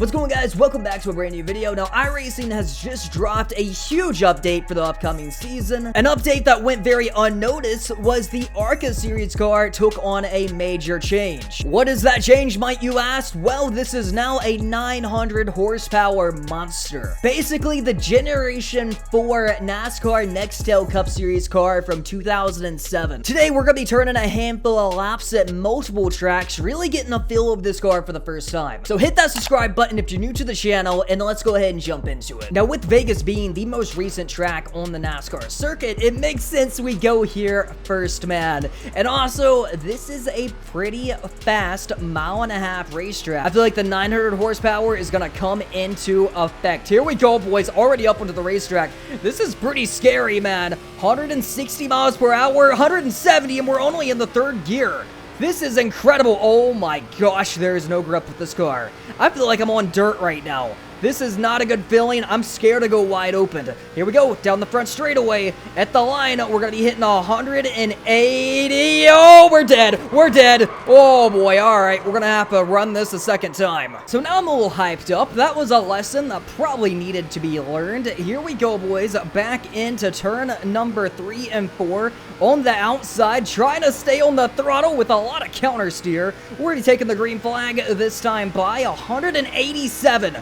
What's going on, guys? Welcome back to a brand new video. Now, Iracing has just dropped a huge update for the upcoming season. An update that went very unnoticed was the ARCA series car took on a major change. What is that change, might you ask? Well, this is now a 900 horsepower monster. Basically, the Generation 4 NASCAR Nextel Cup Series car from 2007. Today, we're going to be turning a handful of laps at multiple tracks, really getting a feel of this car for the first time. So hit that subscribe button if you're new to the channel, and let's go ahead and jump into it. Now, with Vegas being the most recent track on the NASCAR circuit, it makes sense we go here first, man. And also, this is a pretty fast mile-and-a-half racetrack. I feel like the 900 horsepower is gonna come into effect. Here we go, boys, already up onto the racetrack. This is pretty scary, man. 160 miles per hour, 170, and we're only in the third gear. This is incredible. Oh my gosh, there is no grip with this car. I feel like I'm on dirt right now. This is not a good feeling. I'm scared to go wide open. Here we go, down the front straightaway. At the line, we're going to be hitting 180. Oh, we're dead. We're dead. Oh, boy. All right, we're going to have to run this a second time. So now I'm a little hyped up. That was a lesson that probably needed to be learned. Here we go, boys. Back into turn number 3 and 4. On the outside, trying to stay on the throttle with a lot of counter steer. We're already taking the green flag this time by 187.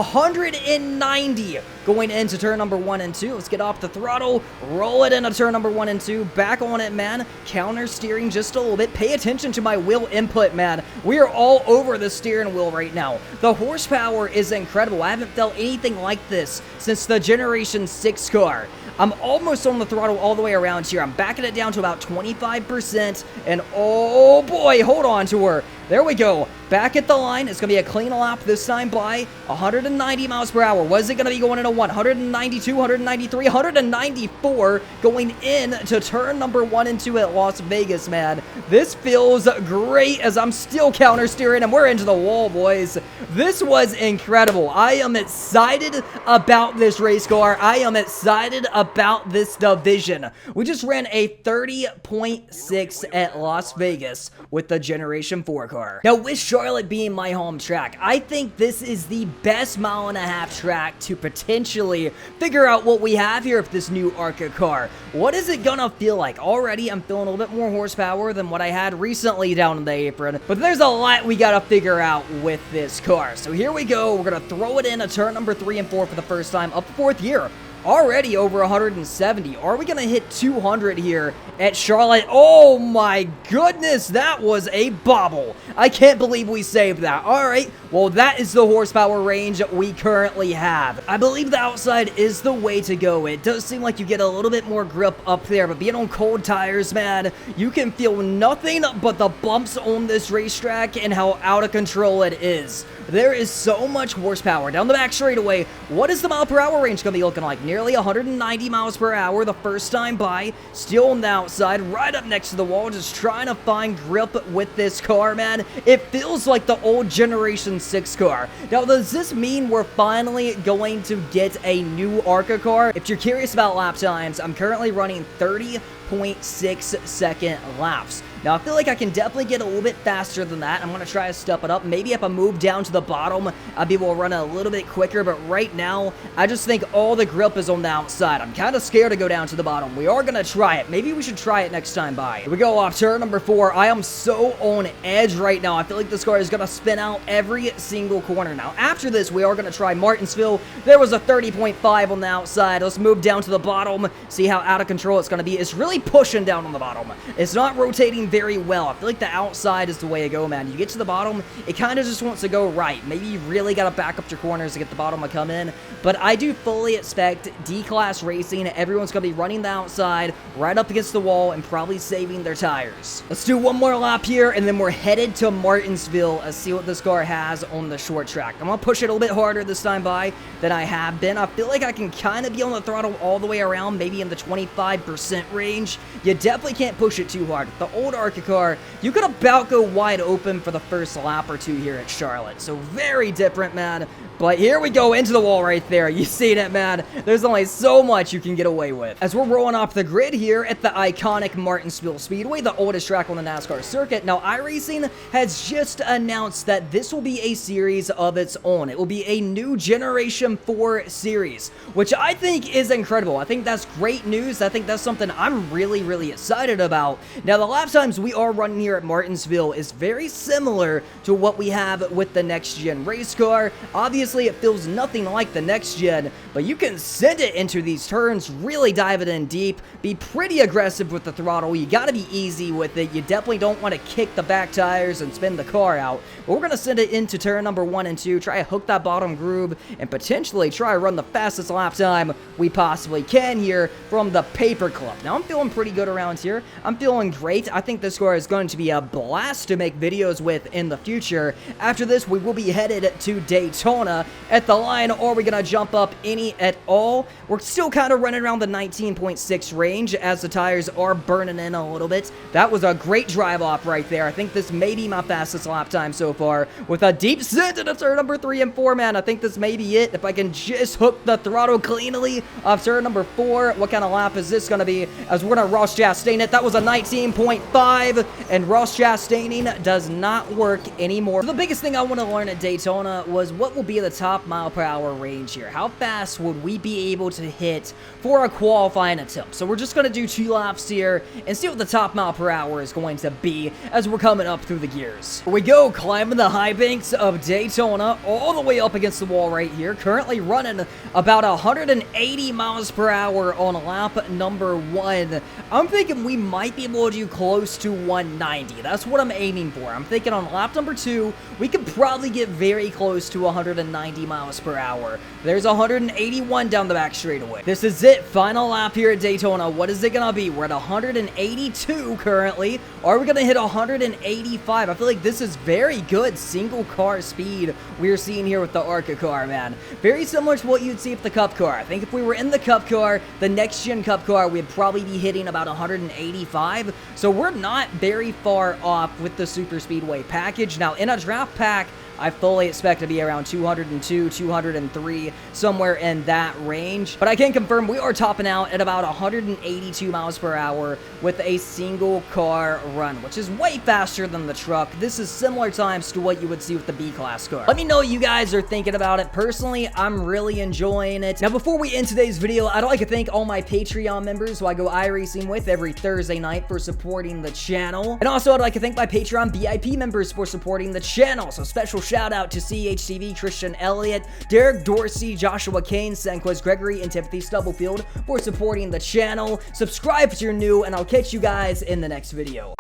190 going into turn number 1 and 2. Let's get off the throttle, roll it into turn number 1 and 2. Back on it, man. Counter steering just a little bit. Pay attention to my wheel input, man. We are all over the steering wheel right now. The horsepower is incredible. I haven't felt anything like this since the Generation 6 car. I'm almost on the throttle all the way around here. I'm backing it down to about 25%, and oh boy, hold on to her. There we go. Back at the line. It's going to be a clean lap this time by 190 miles per hour. Was it going to be going into 192, 193, 194 going into turn number 1 and 2 at Las Vegas, man. This feels great as I'm still counter steering, and we're into the wall, boys. This was incredible. I am excited about this race car. I am excited about this division. We just ran a 30.6 at Las Vegas with the Generation 4 car. Now, with Charlotte being my home track, I think this is the best mile-and-a-half track to potentially figure out what we have here with this new ARCA car. What is it gonna feel like? Already, I'm feeling a little bit more horsepower than what I had recently down in the apron, but there's a lot we gotta figure out with this car. So here we go. We're gonna throw it in a turn number 3 and 4 for the first time, up 4th gear. Already over 170. Are we going to hit 200 here at Charlotte? Oh my goodness, that was a bobble. I can't believe we saved that. All right, well, that is the horsepower range we currently have. I believe the outside is the way to go. It does seem like you get a little bit more grip up there, but being on cold tires, man, you can feel nothing but the bumps on this racetrack and how out of control it is. There is so much horsepower down the back straightaway. What is the mile per hour range going to be looking like? Nearly 190 miles per hour the first time by. Still on the outside, right up next to the wall, just trying to find grip with this car, man. It feels like the old Generation 6 car. Now, does this mean we're finally going to get a new ARCA car? If you're curious about lap times, I'm currently running 30.6 second laps. Now, I feel like I can definitely get a little bit faster than that. I'm going to try to step it up. Maybe if I move down to the bottom, I'll be able to run a little bit quicker. But right now, I just think all the grip is on the outside. I'm kind of scared to go down to the bottom. We are going to try it. Maybe we should try it next time by. Here we go off turn number 4. I am so on edge right now. I feel like this car is going to spin out every single corner. Now, after this, we are going to try Martinsville. There was a 30.5 on the outside. Let's move down to the bottom, see how out of control it's going to be. It's really pushing down on the bottom. It's not rotating very well. I feel like the outside is the way to go, man. You get to the bottom, it kind of just wants to go right. Maybe you really got to back up your corners to get the bottom to come in, but I do fully expect D-Class racing. Everyone's going to be running the outside right up against the wall and probably saving their tires. Let's do one more lap here, and then we're headed to Martinsville to see what this car has on the short track. I'm going to push it a little bit harder this time by than I have been. I feel like I can kind of be on the throttle all the way around, maybe in the 25% range. range, you definitely can't push it too hard. The old ARCA car, you could about go wide open for the first lap or two here at Charlotte. So very different, man. But here we go into the wall right there. You seen it, man. There's only so much you can get away with. As we're rolling off the grid here at the iconic Martinsville Speedway, the oldest track on the NASCAR circuit. Now, Iracing has just announced that this will be a series of its own. It will be a new Generation 4 series, which I think is incredible. I think that's great news. I think that's something I'm really, really excited about. Now, the lap times we are running here at Martinsville is very similar to what we have with the next-gen race car. Obviously, it feels nothing like the next gen, but you can send it into these turns, really dive it in deep, be pretty aggressive with the throttle. You got to be easy with it. You definitely don't want to kick the back tires and spin the car out, but we're going to send it into turn number 1 and 2, try to hook that bottom groove, and potentially try to run the fastest lap time we possibly can here from the paper clip. Now, I'm feeling pretty good around here. I'm feeling great. I think this car is going to be a blast to make videos with in the future. After this, we will be headed to Daytona at the line. Or are we going to jump up any at all? We're still kind of running around the 19.6 range as the tires are burning in a little bit. That was a great drive off right there. I think this may be my fastest lap time so far with a deep send into turn number 3 and 4, man. I think this may be it. If I can just hook the throttle cleanly off turn number 4, what kind of lap is this going to be? As we're going to Ross Chastain it. That was a 19.5, and Ross Chastaining does not work anymore. So the biggest thing I want to learn at Daytona was what will be the top mile per hour range here. How fast would we be able to hit for a qualifying attempt? So we're just going to do 2 laps here and see what the top mile per hour is going to be as we're coming up through the gears. Here we go, climbing the high banks of Daytona all the way up against the wall right here. Currently running about 180 miles per hour on lap number 1. I'm thinking we might be able to do close to 190. That's what I'm aiming for. I'm thinking on lap number 2, we could probably get very close to 190 miles per hour. There's 181 down the back straightaway. This is it. Final lap here at Daytona. What is it going to be? We're at 182 currently. Are we going to hit 185? I feel like this is very good single car speed we're seeing here with the ARCA car, man. Very similar to what you'd see with the Cup car. I think if we were in the Cup car, the next gen Cup car, we'd probably be hitting about 185. So we're not very far off with the Super Speedway package. Now, in a draft pack, I fully expect to be around 202, 203, somewhere in that range. But I can confirm we are topping out at about 182 miles per hour with a single car run, which is way faster than the truck. This is similar times to what you would see with the B-Class car. Let me know what you guys are thinking about it. Personally, I'm really enjoying it. Now, before we end today's video, I'd like to thank all my Patreon members who I go iRacing with every Thursday night for supporting the channel. And also, I'd like to thank my Patreon VIP members for supporting the channel. So special shout out to CHTV, Christian Elliott, Derek Dorsey, Joshua Kane, Sanquez Gregory, and Timothy Stubblefield for supporting the channel. Subscribe if you're new, and I'll catch you guys in the next video.